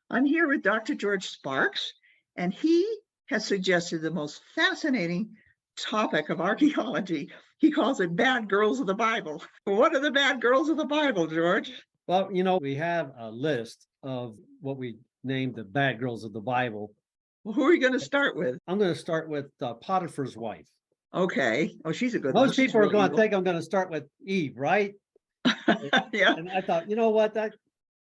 I'm here with Dr. George Sparks, and he has suggested the most fascinating topic of archaeology. He calls it bad girls of the Bible. What are the bad girls of the Bible, George? Well, we have a list of what we named the bad girls of the Bible. Well, who are you going to start with? I'm going to start with Potiphar's wife. Okay. Oh, she's a good one. Most people are going to think I'm going to start with Eve, right? Yeah. And I thought, you know what, that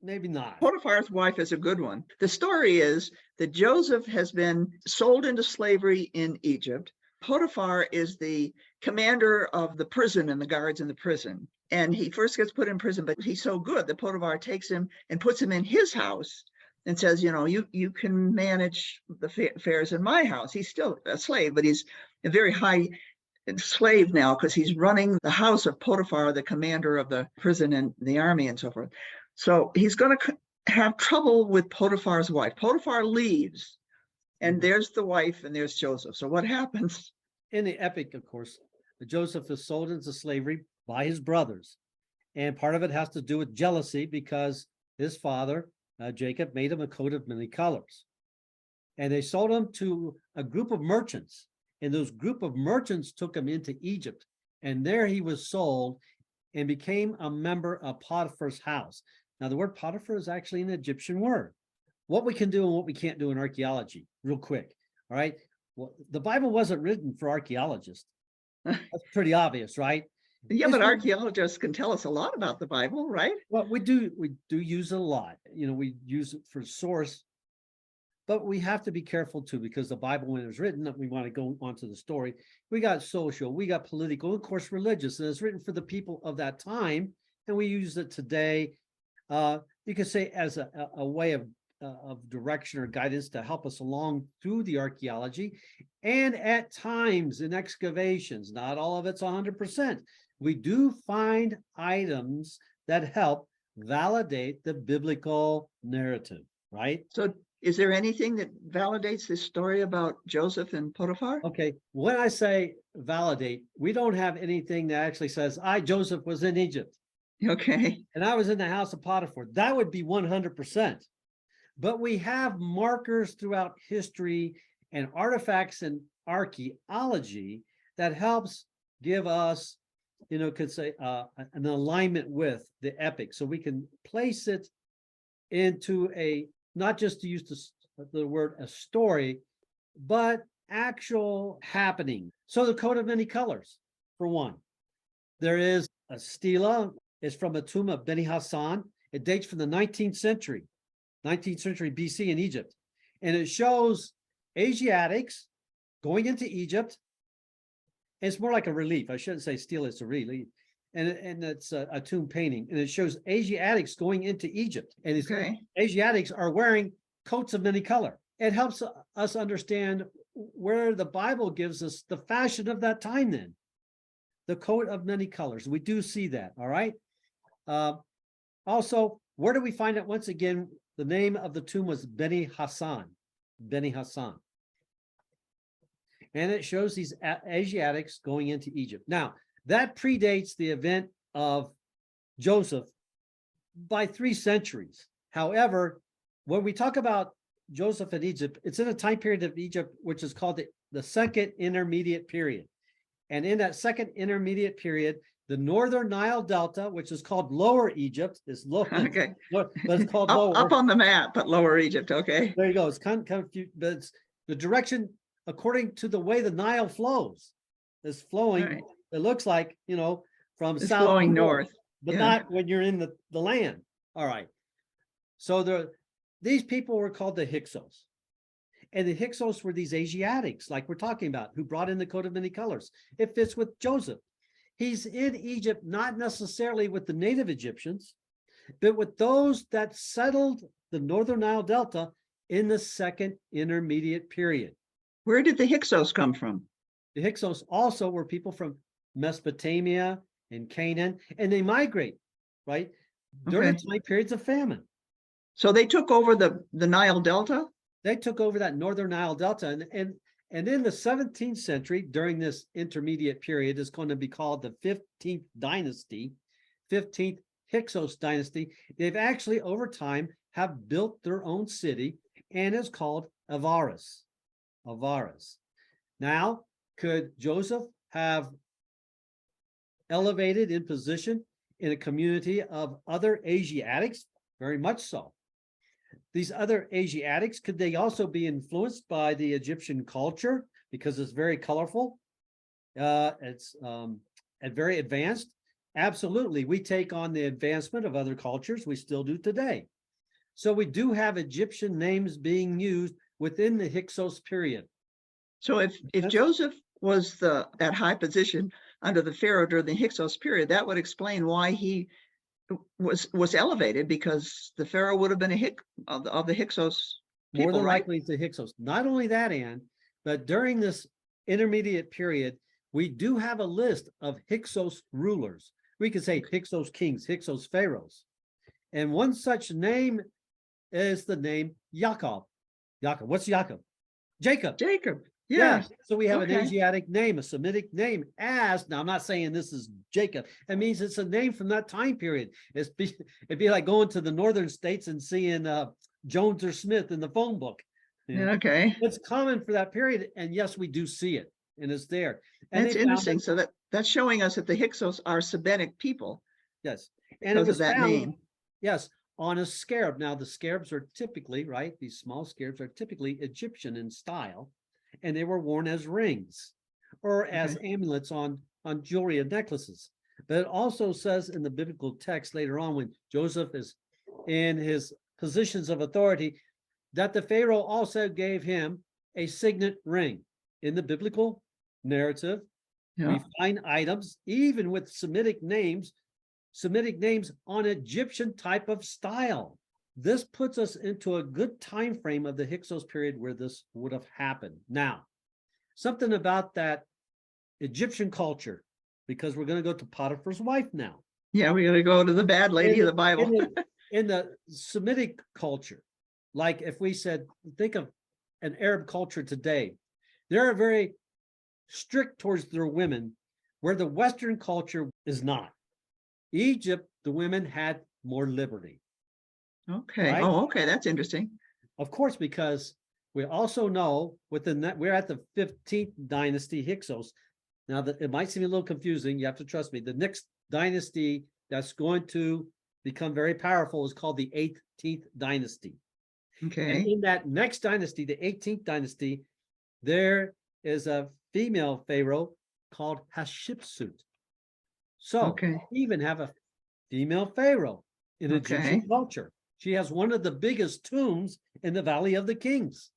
maybe not. Potiphar's wife is a good one. The story is that Joseph has been sold into slavery in Egypt. Potiphar is the commander of the prison and the guards in the prison. And he first gets put in prison, but he's so good that Potiphar takes him and puts him in his house and says, you can manage the affairs in my house. He's still a slave, but he's a very high slave now because he's running the house of Potiphar, the commander of the prison and the army and so forth. So he's going to have trouble with Potiphar's wife. Potiphar leaves, and there's the wife, and there's Joseph. So what happens? In the epic, of course, Joseph is sold into slavery by his brothers. And part of it has to do with jealousy because his father, Jacob, made him a coat of many colors. And they sold him to a group of merchants. And those group of merchants took him into Egypt. And there he was sold and became a member of Potiphar's house. Now, the word Potiphar is actually an Egyptian word. What we can do and what we can't do in archaeology, real quick. All right. Well, the Bible wasn't written for archaeologists. That's pretty obvious, right? Yeah, but archaeologists can tell us a lot about the Bible, right? Well, we do use it a lot. We use it for source, but we have to be careful too, because the Bible, when it was written, we want to go on to the story. We got social, we got political, of course, religious, and it's written for the people of that time. And we use it today. You could say as a way of direction or guidance to help us along through the archaeology. And at times in excavations, not all of it's 100%, we do find items that help validate the biblical narrative, right? So is there anything that validates this story about Joseph and Potiphar? Okay, when I say validate, we don't have anything that actually says, Joseph, was in Egypt. Okay. And I was in the house of Potiphar. That would be 100%. But we have markers throughout history and artifacts in archaeology that helps give us, could say an alignment with the epic. So we can place it into not just to use the word a story, but actual happening. So the coat of many colors, for one. There is a stela. It's from a tomb of Beni Hassan. It dates from the 19th century BC in Egypt. And it shows Asiatics going into Egypt. It's more like a relief. I shouldn't say stela, it's a relief. And it's a tomb painting. And it shows Asiatics going into Egypt. And these Asiatics are wearing coats of many color. It helps us understand where the Bible gives us the fashion of that time then. The coat of many colors. We do see that, all right? Also, where do we find it? Once again, the name of the tomb was Beni Hassan. Beni Hassan. And it shows these Asiatics going into Egypt. Now, that predates the event of Joseph by 3 centuries. However, when we talk about Joseph in Egypt, it's in a time period of Egypt, which is called the Second Intermediate Period. And in that second intermediate period, the Northern Nile Delta, which is called Lower Egypt, is low. Okay. But it's called Lower. Up on the map, but Lower Egypt. Okay. There you go. It's kind of but it's the direction according to the way the Nile flows. Is flowing. Right. It looks like, from it's south flowing north, but not when you're in the land. All right. So these people were called the Hyksos. And the Hyksos were these Asiatics, like we're talking about, who brought in the coat of many colors. It fits with Joseph. He's in Egypt, not necessarily with the native Egyptians, but with those that settled the Northern Nile Delta in the Second Intermediate Period. Where did the Hyksos come from? The Hyksos also were people from Mesopotamia and Canaan, and they migrate, right, during time periods of famine. So they took over the Nile Delta? They took over that Northern Nile Delta. And in the 17th century, during this intermediate period, is going to be called the 15th dynasty, 15th Hyksos dynasty. They've actually, over time, have built their own city, and it's called Avaris. Avaris. Now, could Joseph have elevated in position in a community of other Asiatics? Very much so. These other Asiatics, could they also be influenced by the Egyptian culture because it's very colorful? It's very advanced. Absolutely. We take on the advancement of other cultures. We still do today. So we do have Egyptian names being used within the Hyksos period. So if Joseph was at high position under the Pharaoh during the Hyksos period, that would explain why he was elevated, because the Pharaoh would have been of the Hyksos people, More than right? likely it's the Hyksos. Not only that, Ann, but during this intermediate period, we do have a list of Hyksos rulers. We could say Hyksos kings, Hyksos pharaohs. And one such name is the name Yaakov. Yaakov. What's Yaakov? Jacob. Jacob. Yeah. So we have an Okay. Asiatic name, a Semitic name. Now I'm not saying this is Jacob. It means it's a name from that time period. It'd be like going to the northern states and seeing Jones or Smith in the phone book. Yeah, okay. It's common for that period, and yes, we do see it, and it's there. And That's interesting. So that's showing us that the Hyksos are Semitic people. Yes, and it because was of that found, name. yes, on a scarab. Now the scarabs are typically, right, these small scarabs are typically Egyptian in style, and they were worn as rings or as amulets on jewelry and necklaces. But it also says in the biblical text later on, when Joseph is in his positions of authority, that the Pharaoh also gave him a signet ring. In the biblical narrative, we find items, even with Semitic names on Egyptian type of style. This puts us into a good time frame of the Hyksos period where this would have happened. Now, something about that Egyptian culture, because we're going to go to Potiphar's wife now. Yeah, we're going to go to the bad lady of the Bible. In the Semitic culture, like if we said, think of an Arab culture today, they're very strict towards their women, where the Western culture is not. Egypt, the women had more liberty. Okay. Right? Oh, okay. That's interesting. Of course, because we also know within that we're at the 15th dynasty Hyksos. Now that it might seem a little confusing, you have to trust me. The next dynasty that's going to become very powerful is called the 18th dynasty. Okay. And in that next dynasty, the 18th dynasty, there is a female pharaoh called Hatshepsut. So we even have a female pharaoh in Egyptian culture. She has one of the biggest tombs in the Valley of the Kings.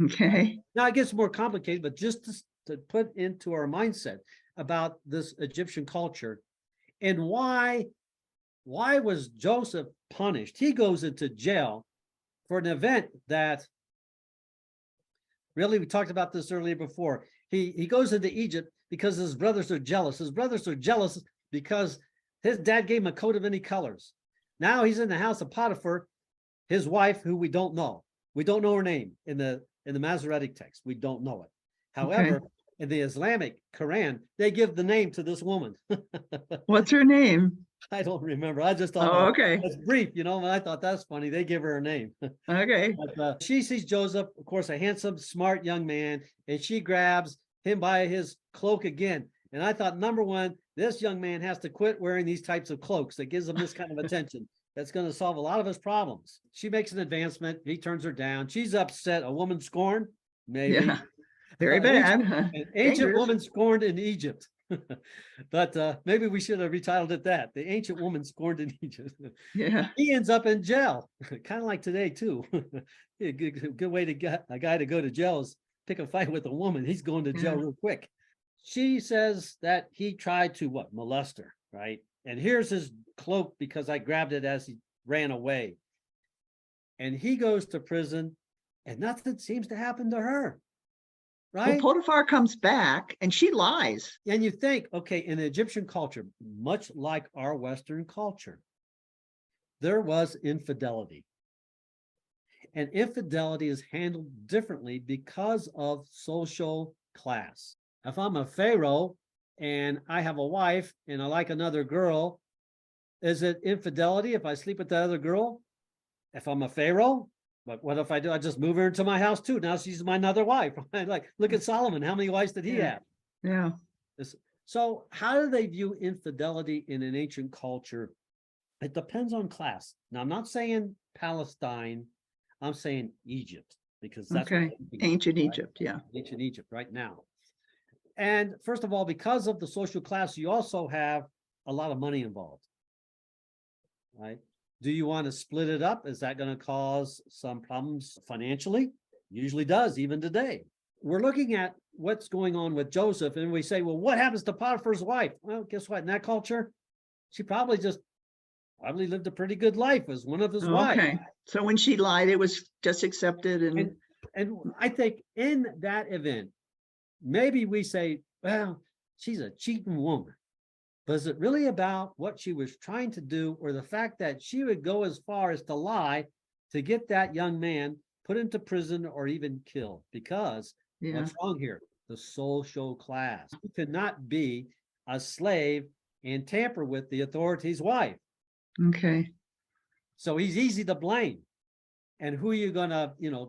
Okay. Now it gets more complicated, but just to put into our mindset about this Egyptian culture and why was Joseph punished? He goes into jail for an event that really, we talked about this earlier before. He goes into Egypt because his brothers are jealous. His brothers are jealous because his dad gave him a coat of any colors. Now he's in the house of Potiphar, his wife, who we don't know. We don't know her name in the Masoretic text. We don't know it. However, in the Islamic Quran, they give the name to this woman. What's her name? I don't remember. I just thought, okay. It's brief, and I thought that's funny. They give her a name. Okay. But, she sees Joseph, of course, a handsome, smart young man, and she grabs him by his cloak again. And I thought, number one, this young man has to quit wearing these types of cloaks that gives him this kind of attention. That's going to solve a lot of his problems. She makes an advancement. He turns her down. She's upset. A woman scorned? Maybe. Yeah. Very bad. An ancient woman scorned in Egypt. But maybe we should have retitled it that. The ancient woman scorned in Egypt. Yeah. He ends up in jail. Kind of like today, too. A good way to get a guy to go to jail is pick a fight with a woman. He's going to jail real quick. She says that he tried to molest her, right? And here's his cloak because I grabbed it as he ran away. And he goes to prison and nothing seems to happen to her. Right? Well, Potiphar comes back and she lies. And you think, okay, in the Egyptian culture, much like our Western culture, there was infidelity. And infidelity is handled differently because of social class. If I'm a pharaoh and I have a wife and I like another girl, is it infidelity if I sleep with the other girl? If I'm a pharaoh, but what if I do? I just move her into my house too. Now she's my another wife. Like, look at Solomon. How many wives did he have? Yeah. So how do they view infidelity in an ancient culture? It depends on class. Now, I'm not saying Palestine. I'm saying Egypt, because that's Okay. Ancient right? Egypt. Yeah. Ancient Egypt right now. And first of all, because of the social class, you also have a lot of money involved, right? Do you want to split it up? Is that going to cause some problems financially? Usually does, even today. We're looking at what's going on with Joseph, and we say, well, what happens to Potiphar's wife? Well, guess what? In that culture, she probably lived a pretty good life as one of his wives. Okay. So when she lied, it was just accepted And I think in that event, maybe we say, well, she's a cheating woman. But is it really about what she was trying to do, or the fact that she would go as far as to lie to get that young man put into prison or even killed? Because what's wrong here? The social class. You cannot be a slave and tamper with the authorities' wife. Okay. So he's easy to blame. And who are you gonna, you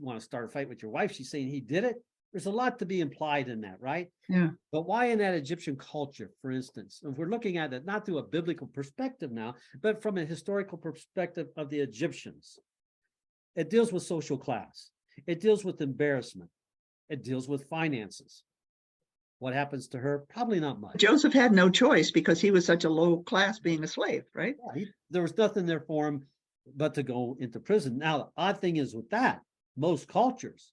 want to start a fight with your wife? She's saying he did it. There's a lot to be implied in that, right? Yeah. But why in that Egyptian culture, for instance, if we're looking at it not through a biblical perspective now, but from a historical perspective of the Egyptians, it deals with social class. It deals with embarrassment. It deals with finances. What happens to her? Probably not much. Joseph had no choice because he was such a low class being a slave, right? Yeah, there was nothing there for him but to go into prison. Now, the odd thing is with that, most cultures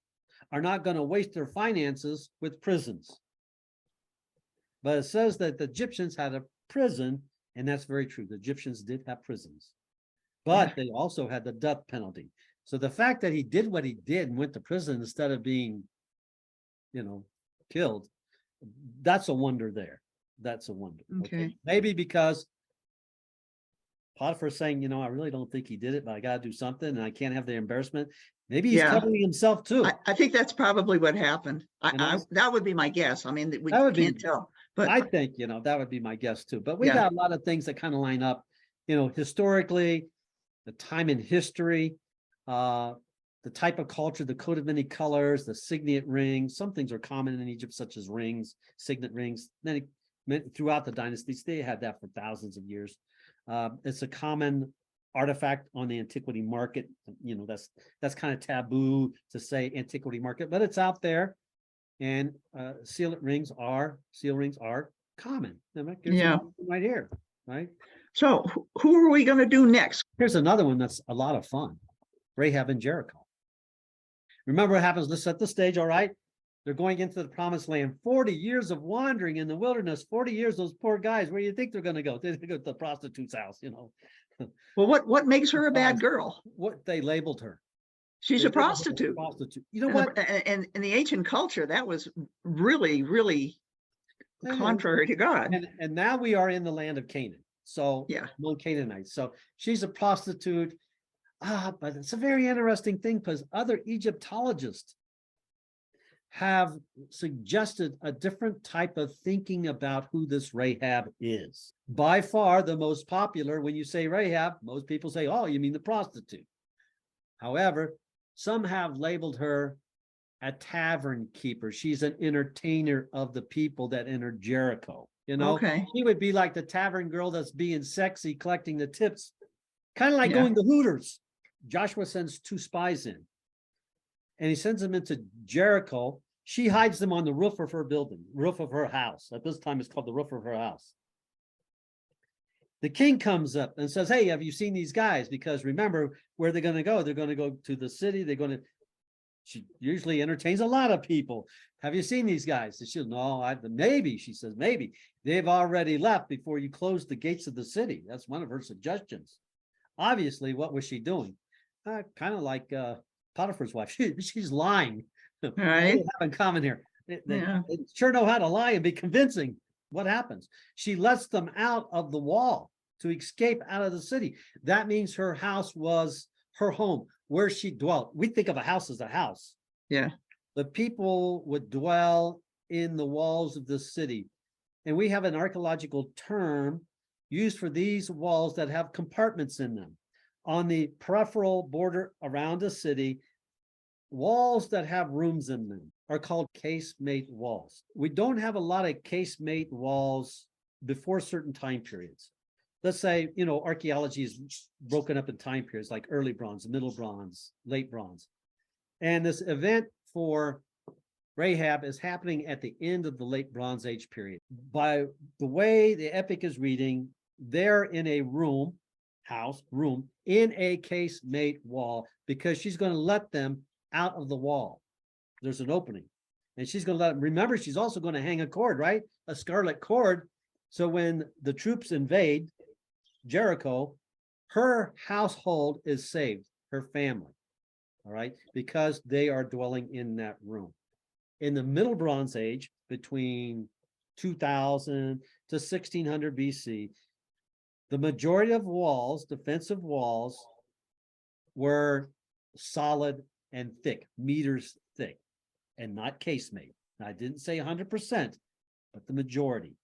are not going to waste their finances with prisons. But it says that the Egyptians had a prison, and that's very true. The Egyptians did have prisons, but they also had the death penalty. So the fact that he did what he did and went to prison instead of being, killed, that's a wonder there. That's a wonder. Okay. Maybe because Potiphar's saying, I really don't think he did it, but I got to do something and I can't have the embarrassment. Maybe he's covering himself too. I think that's probably what happened. That would be my guess. I mean, we can't tell. But I think, that would be my guess too. But we got a lot of things that kind of line up, historically, the time in history, the type of culture, the coat of many colors, the signet rings. Some things are common in Egypt, such as rings, signet rings. Then throughout the dynasties, they had that for thousands of years. It's a common artifact on the antiquity market. That's kind of taboo to say antiquity market, but it's out there. And seal rings are common. Right here, right? So who are we going to do next? Here's another one that's a lot of fun. Rahab and Jericho. Remember what happens? Let's set the stage, all right? They're going into the promised land. 40 years of wandering in the wilderness. 40 years, those poor guys. Where do you think they're going to go? They're going to go to the prostitute's house, Well, what makes her a bad girl? What they labeled her. She's a prostitute. You know what? And in the ancient culture, that was really, really contrary to God. And now we are in the land of Canaan. So no Canaanites. So she's a prostitute. But it's a very interesting thing because other Egyptologists have suggested a different type of thinking about who this Rahab is. By far the most popular, when you say Rahab, most people say, oh, you mean the prostitute. However, some have labeled her a tavern keeper. She's an entertainer of the people that entered Jericho. She would be like the tavern girl that's being sexy, collecting the tips, kind of like going to Hooters. Joshua sends 2 spies in, and he sends them into Jericho. She hides them on the roof of her building, roof of her house. At this time, it's called the roof of her house. The king comes up and says, hey, have you seen these guys? Because remember where they're going to go. They're going to go to the city. She usually entertains a lot of people. Have you seen these guys? And she'll, no, maybe. She says, maybe. They've already left before you close the gates of the city. That's one of her suggestions. Obviously, what was she doing? Kind of like Potiphar's wife. She's lying. All right. What have in common here? They sure know how to lie and be convincing. What happens? She lets them out of the wall to escape out of the city. That means her house was her home, where she dwelt. We think of a house as a house. Yeah. The people would dwell in the walls of the city. And we have an archaeological term used for these walls that have compartments in them. on the peripheral border around a city, walls that have rooms in them are called casemate walls. We don't have a lot of casemate walls before certain time periods. Let's say, archaeology is broken up in time periods like early bronze, middle bronze, late bronze. And this event for Rahab is happening at the end of the late Bronze Age period. By the way the epic is reading, they're in a room in a casemate wall, because she's going to let them out of the wall. There's an opening, and she's going to let them. Remember, she's also going to hang a cord, right? A scarlet cord. So when the troops invade Jericho, her household is saved, her family, all right, because they are dwelling in that room. In the Middle Bronze Age, between 2000 to 1600 BC, the majority of walls, defensive walls, were solid and thick, meters thick, and not casemate. Now, I didn't say 100%, but the majority.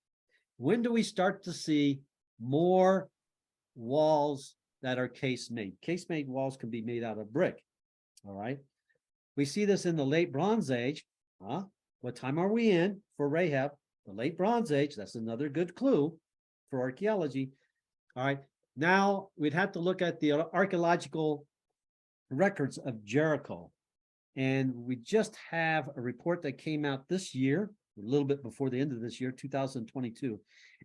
When do we start to see more walls that are casemate? Casemate walls can be made out of brick, all right? We see this in the late Bronze Age. What time are we in for Rahab? The late Bronze Age. That's another good clue for archaeology. All right. Now we'd have to look at the archaeological records of Jericho. And we just have a report that came out this year, a little bit before the end of this year, 2022.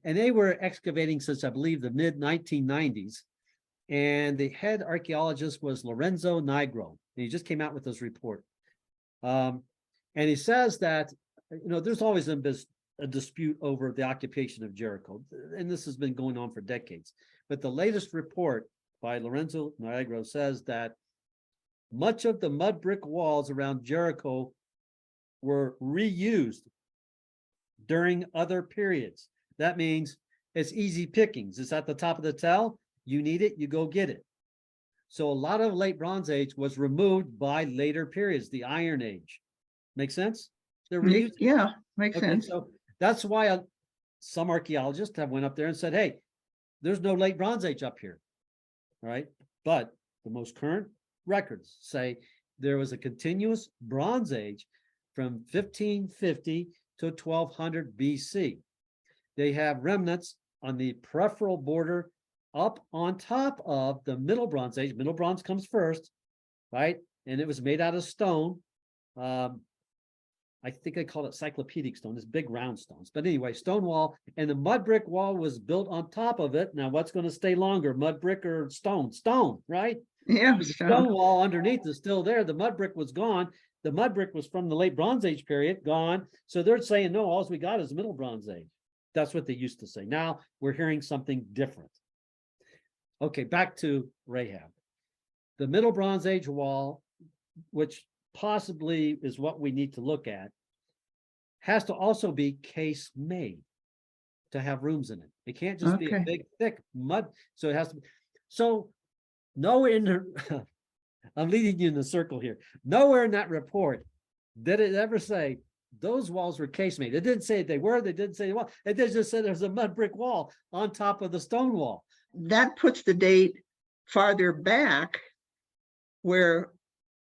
And they were excavating since, I believe, the mid-1990s. And the head archaeologist was Lorenzo Nigro. And he just came out with this report. And he says that, there's always a dispute over the occupation of Jericho. And this has been going on for decades. But the latest report by Lorenzo Nigro says that much of the mud brick walls around Jericho were reused during other periods. That means it's easy pickings. It's at the top of the tell. You need it, you go get it. So a lot of late Bronze Age was removed by later periods, the Iron Age. Make sense? They're reusing. Yeah, makes sense. So that's why some archaeologists have went up there and said, hey, there's no late Bronze Age up here. All right. But the most current records say there was a continuous Bronze Age from 1550 to 1200 BC. They have remnants on the peripheral border up on top of the Middle Bronze Age. Middle Bronze comes first, right? And it was made out of stone. I think they call it cyclopedic stone, this big round stones. But anyway, stone wall, and the mud brick wall was built on top of it. Now, what's going to stay longer, mud brick or stone? Stone, right? Yeah, The stone wall underneath is still there. The mud brick was gone. The mud brick was from the late Bronze Age period, gone. So they're saying, no, all we got is Middle Bronze Age. That's what they used to say. Now we're hearing something different. Okay, back to Rahab. The Middle Bronze Age wall, which possibly is what we need to look at, has to also be case made to have rooms in it. It can't just be a big, thick mud. So it has to be. So nowhere in the, I'm leading you in the circle here. Nowhere in that report did it ever say those walls were case made. It didn't say they were. They didn't say well. It just said there's a mud brick wall on top of the stone wall. That puts the date farther back, where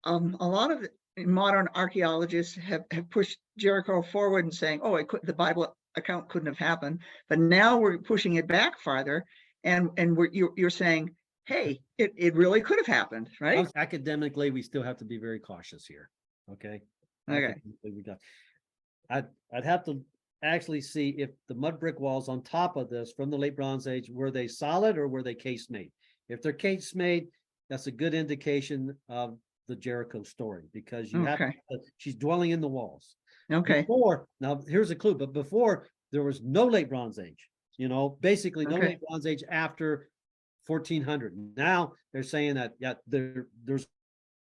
a lot of modern archaeologists have pushed Jericho forward and saying, oh, the Bible account couldn't have happened. But now we're pushing it back farther, and you're saying, hey, it really could have happened, right? Academically, we still have to be very cautious here. Okay. Okay. I'd have to actually see if the mud brick walls on top of this from the late Bronze Age, were they solid or were they case made? If they're case made, that's a good indication of the Jericho story, because you have she's dwelling in the walls. Okay. Now here's a clue, but before there was no late Bronze Age, basically no late Bronze Age after 1400. Now they're saying that, yeah, there's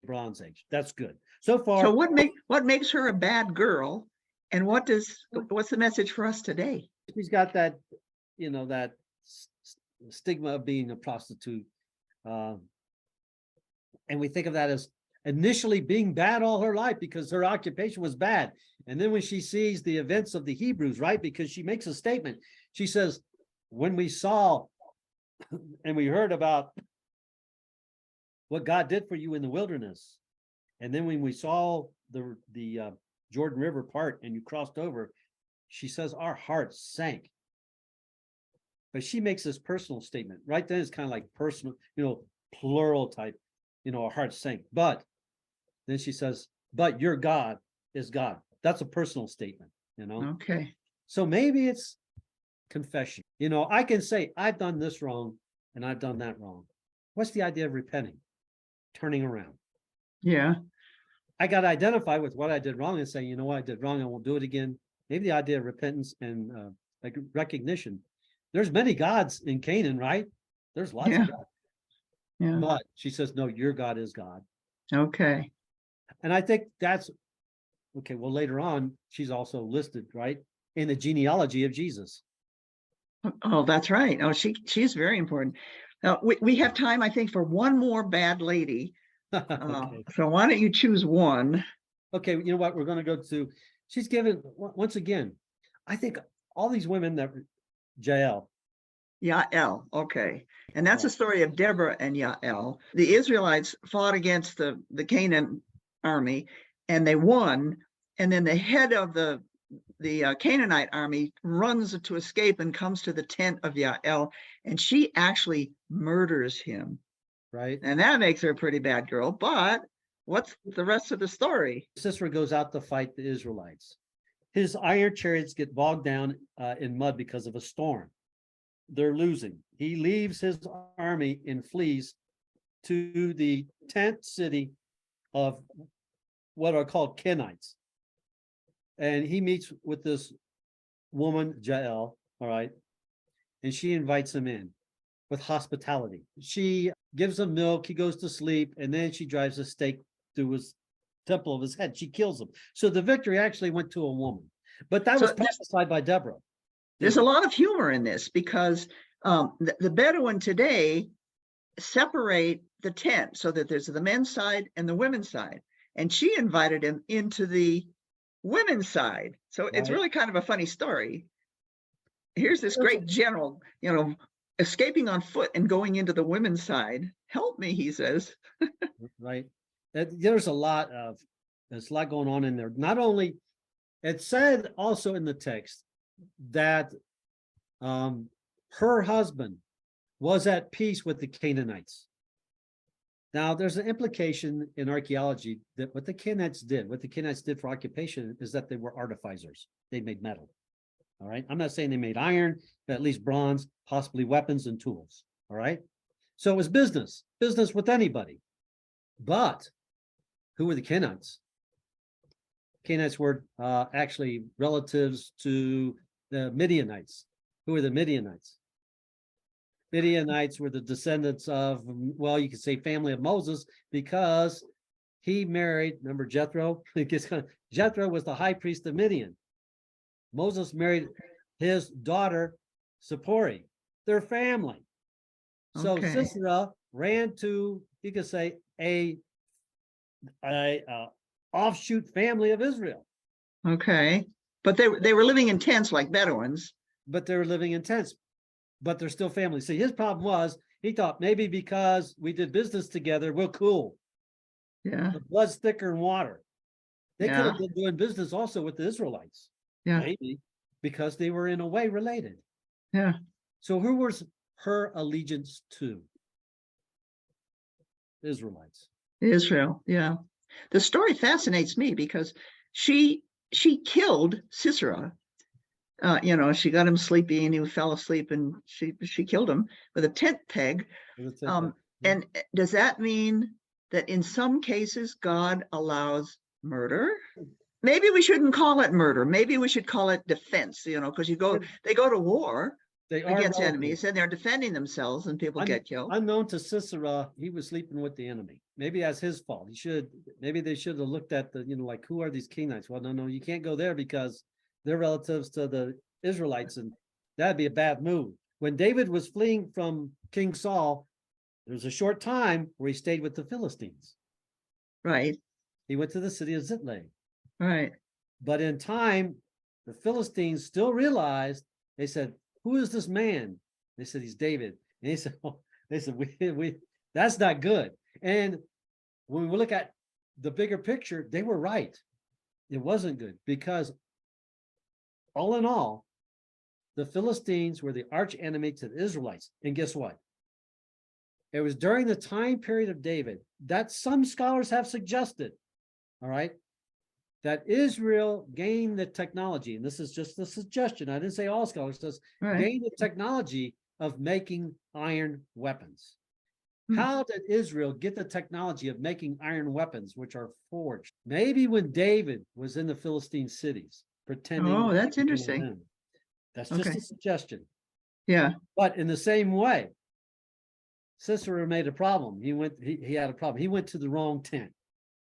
Bronze Age. That's good. So far. So what makes her a bad girl, and what's the message for us today? She's got that, that stigma of being a prostitute. And we think of that as initially being bad all her life because her occupation was bad. And then when she sees the events of the Hebrews, right, because she makes a statement, she says, when we saw and we heard about what God did for you in the wilderness. And then when we saw the Jordan River part and you crossed over, she says our hearts sank. But she makes this personal statement. Right then it's kind of like personal, plural type, our hearts sank. But then she says, but your God is God. That's a personal statement, Okay. So maybe it's confession. I can say, I've done this wrong and I've done that wrong. What's the idea of repenting? Turning around. Yeah. I got to identify with what I did wrong and say, you know what, I did wrong. I won't do it again. Maybe the idea of repentance and like recognition. There's many gods in Canaan, right? There's lots Yeah. of gods. Yeah. But she says, no, your God is God. Okay. And I think that's okay. Well, later on, she's also listed, right, in the genealogy of Jesus. Oh, that's right. Oh, she's very important. Now, we have time, I think, for one more bad lady. Okay. So why don't you choose one? Okay, you know what? We're going to go to, she's given, once again, I think all these women that, Jael. Jael. Okay. And that's the story of Deborah and Jael. The Israelites fought against the Canaan army and they won. And then the head of the Canaanite army runs to escape and comes to the tent of Jael, and she actually murders him. Right. And that makes her a pretty bad girl. But what's the rest of the story? Sisera goes out to fight the Israelites. His iron chariots get bogged down in mud because of a storm. They're losing. He leaves his army and flees to the tent city of what are called Kenites. And he meets with this woman, Jael, all right, and she invites him in with hospitality. She gives him milk, he goes to sleep, and then she drives a stake through his temple of his head. She kills him. So the victory actually went to a woman. But that was prophesied by Deborah. There's a lot of humor in this because the Bedouin today separate the tent so that there's the men's side and the women's side. And she invited him into the women's side. So it's really kind of a funny story. Here's this great general, escaping on foot and going into the women's side. Help me, he says. Right. There's a lot going on in there. Not only, it said also in the text that her husband was at peace with the Canaanites. Now, there's an implication in archaeology that what the Canaanites did for occupation is that they were artificers. They made metal. All right. I'm not saying they made iron, but at least bronze, possibly weapons and tools. All right. So it was business with anybody. But who were the Kenites? Kenites were actually relatives to the Midianites. Who were the Midianites? Midianites were the descendants of, well, you could say family of Moses because he married, remember Jethro? Jethro was the high priest of Midian. Moses married his daughter, Zipporah, their family. So Sisera ran to, you could say, a offshoot family of Israel. Okay. But they were living in tents like Bedouins. But they were living in tents, but they're still family. See, his problem was he thought maybe because we did business together, we're cool. Yeah. The blood's thicker than water. They could have been doing business also with the Israelites. Yeah. Maybe because they were in a way related. Yeah. So who was her allegiance to? Israelites. Israel. Yeah. The story fascinates me because she killed Sisera. She got him sleepy and he fell asleep and she killed him with a tent peg. And does that mean that in some cases God allows murder? Maybe we shouldn't call it murder. Maybe we should call it defense, because they go to war against enemies and they're defending themselves and people get killed. Unknown to Sisera, he was sleeping with the enemy. Maybe that's his fault. Maybe they should have looked at like, who are these Kenites? Well, no, you can't go there because they're relatives to the Israelites, and that'd be a bad move. When David was fleeing from King Saul, there was a short time where he stayed with the Philistines. Right. He went to the city of Ziklag. Right. But in time, the Philistines still realized, they said, who is this man? They said, he's David. And he said, we that's not good. And when we look at the bigger picture, they were right. It wasn't good because all in all, the Philistines were the arch enemy to the Israelites. And guess what? It was during the time period of David that some scholars have suggested, all right, that Israel gained the technology, and this is just a suggestion. I didn't say all scholars, says gained the technology of making iron weapons. How did Israel get the technology of making iron weapons, which are forged? Maybe when David was in the Philistine cities, pretending. Oh, that's to be one of interesting. them. That's just Okay. a suggestion. Yeah. But in the same way, Sisera made a problem. He had a problem. He went to the wrong tent.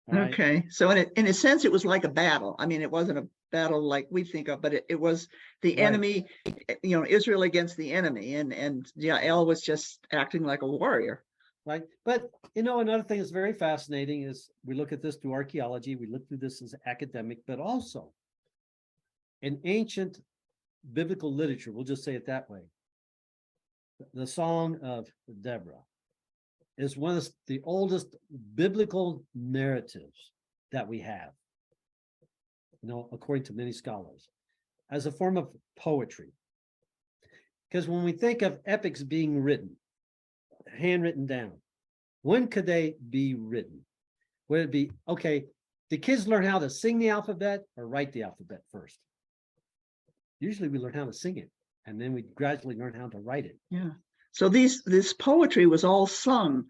All right. Okay. So in a sense, it was like a battle. I mean, it wasn't a battle like we think of, but it was the Right. enemy, Israel against the enemy. And Jael was just acting like a warrior. Right. But another thing that's very fascinating is we look at this through archaeology, we look through this as academic, but also in ancient biblical literature, we'll just say it that way. The Song of Deborah is one of the oldest biblical narratives that we have, according to many scholars, as a form of poetry. Because when we think of epics being written, handwritten down, when could they be written? Would it be, okay, the kids learn how to sing the alphabet or write the alphabet first? Usually we learn how to sing it, and then we gradually learn how to write it. Yeah. So this poetry was all sung,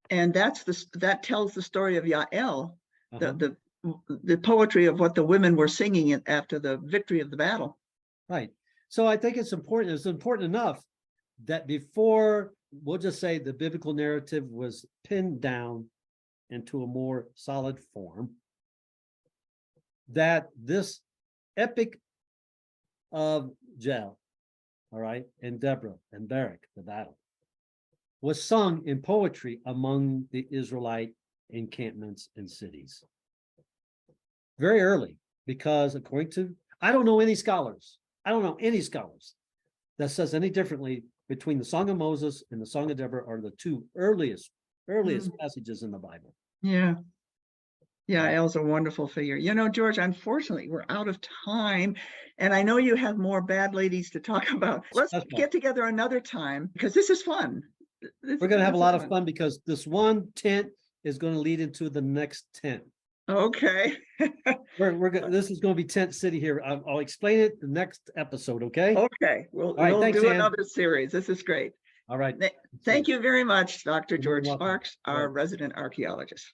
and that tells the story of Jael, the poetry of what the women were singing after the victory of the battle. Right. So I think it's important. It's important enough that before, we'll just say, the biblical narrative was pinned down into a more solid form, that this epic of Jael, all right, and Deborah and Barak, the battle, was sung in poetry among the Israelite encampments and cities very early, because according to, I don't know any scholars that says any differently between the Song of Moses and the Song of Deborah are the two earliest passages in the Bible. Yeah. Jael's a wonderful figure. George, unfortunately, we're out of time. And I know you have more bad ladies to talk about. Let's get together another time, because this is fun. We're going to have a lot of fun, because this one tent is going to lead into the next tent. Okay. This is going to be Tent City here. I'll explain it the next episode. Okay. Okay. We'll Thanks, do Ann. another series. This is great. All right. Thank you very much, Dr. George welcome. Sparks, our resident archaeologist.